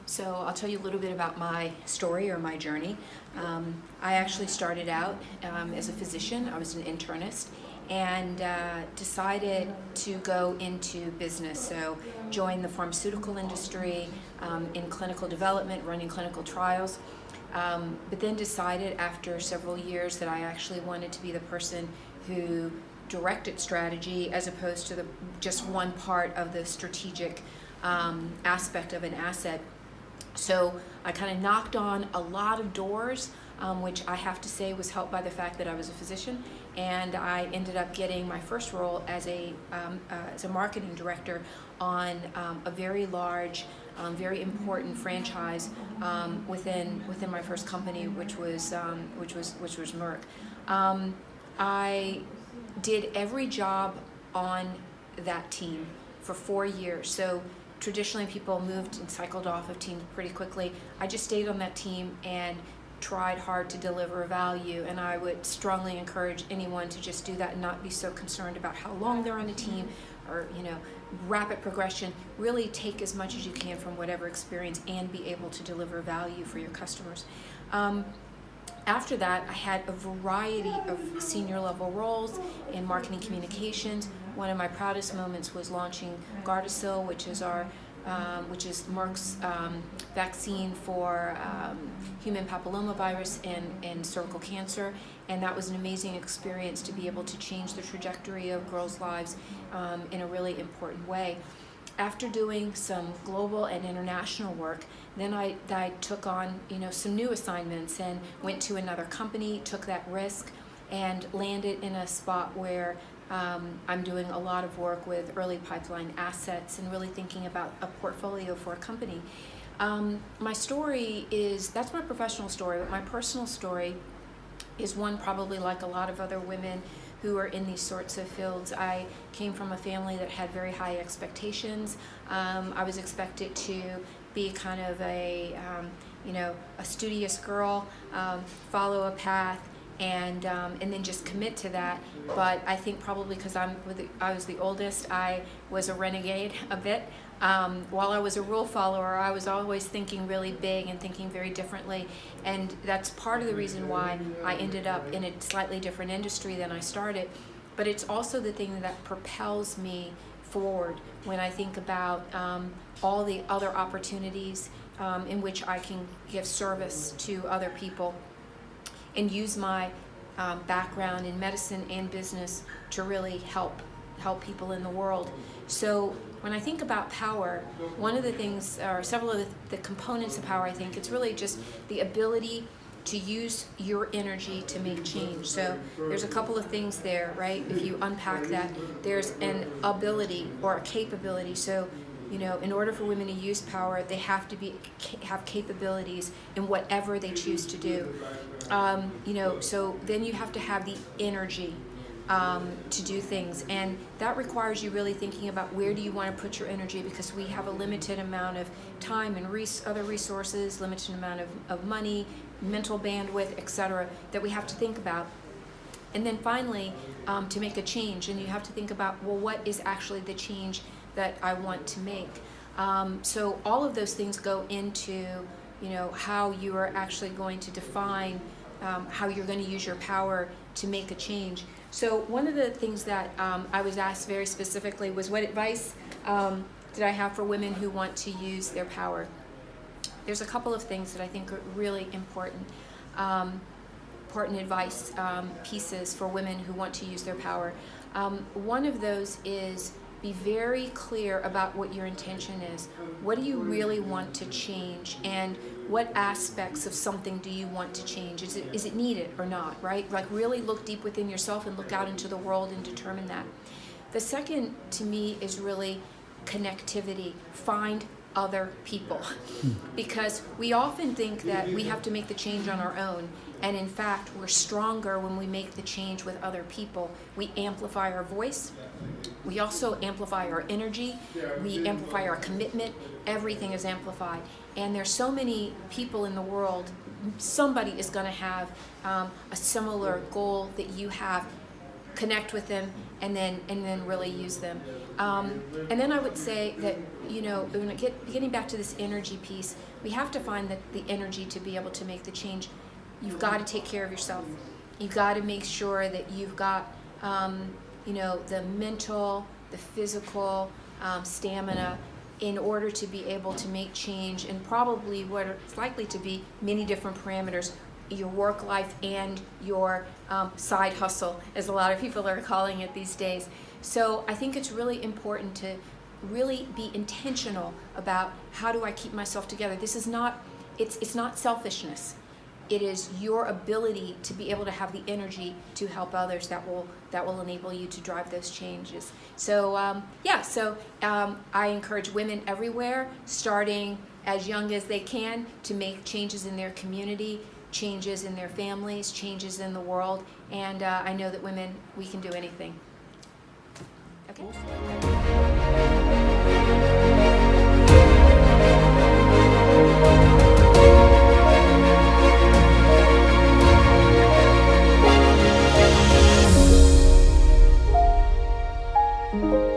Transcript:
So I'll tell you a little bit about my story or my journey. I actually started out as a physician. I was an internist and decided to go into business. So joined the pharmaceutical industry in clinical development, running clinical trials. But then decided after several years that I actually wanted to be the person who directed strategy as opposed to just one part of the strategic aspect of an asset. So I kind of knocked on a lot of doors, which I have to say was helped by the fact that I was a physician, and I ended up getting my first role as a marketing director on a very large, very important franchise within my first company, which was Merck. I did every job on that team for 4 years. So traditionally people moved and cycled off of teams pretty quickly. I just stayed on that team and tried hard to deliver value, and I would strongly encourage anyone to just do that and not be so concerned about how long they're on a team or rapid progression. Really take as much as you can from whatever experience and be able to deliver value for your customers. After that, I had a variety of senior level roles in marketing communications. One of my proudest moments was launching Gardasil, which is Merck's vaccine for human papillomavirus and cervical cancer, and that was an amazing experience to be able to change the trajectory of girls' lives in a really important way. After doing some global and international work, then I took on some new assignments and went to another company, took that risk, and landed in a spot where I'm doing a lot of work with early pipeline assets and really thinking about a portfolio for a company. My story that's my professional story, but my personal story is one probably like a lot of other women who are in these sorts of fields. I came from a family that had very high expectations. I was expected to be kind of a studious girl, follow a path, and then just commit to that. But I think probably because I was the oldest, I was a renegade a bit. While I was a rule follower, I was always thinking really big and thinking very differently, and that's part of the reason why I ended up in a slightly different industry than I started. But it's also the thing that propels me forward when I think about all the other opportunities in which I can give service to other people and use my background in medicine and business to really help people in the world. So when I think about power, one of the things, or several of the components of power, I think it's really just the ability to use your energy to make change. So there's a couple of things there, right? If you unpack that, there's an ability or a capability. So in order for women to use power, they have to have capabilities in whatever they choose to do. So then you have to have the energy to do things, and that requires you really thinking about where do you want to put your energy, because we have a limited amount of time and other resources, limited amount of money, mental bandwidth, etc., that we have to think about. And then finally, to make a change, and you have to think about, well, what is actually the change that I want to make? So all of those things go into how you are actually going to define how you're going to use your power to make a change. So one of the things that I was asked very specifically was, what advice did I have for women who want to use their power? There's a couple of things that I think are really important advice pieces for women who want to use their power. One of those is, be very clear about what your intention is. What do you really want to change, and what aspects of something do you want to change? Is it needed or not, right? Like really look deep within yourself and look out into the world and determine that. The second to me is really connectivity. Find other people, because we often think that we have to make the change on our own, and in fact we're stronger when we make the change with other people. We amplify our voice, we also amplify our energy, we amplify our commitment. Everything is amplified, and there's so many people in the world. Somebody is going to have a similar goal that you have. connect with them, and then really use them. And then I would say that, when getting back to this energy piece, we have to find the energy to be able to make the change. You've got to take care of yourself. You've got to make sure that you've got, the mental, the physical stamina in order to be able to make change in probably what are likely to be many different parameters, your work life and your side hustle, as a lot of people are calling it these days. So I think it's really important to really be intentional about how do I keep myself together. This is not, it's not selfishness. It is your ability to be able to have the energy to help others that will enable you to drive those changes. So I encourage women everywhere, starting as young as they can, to make changes in their community, changes in their families, changes in the world. And I know that women, we can do anything. Okay. Thank you.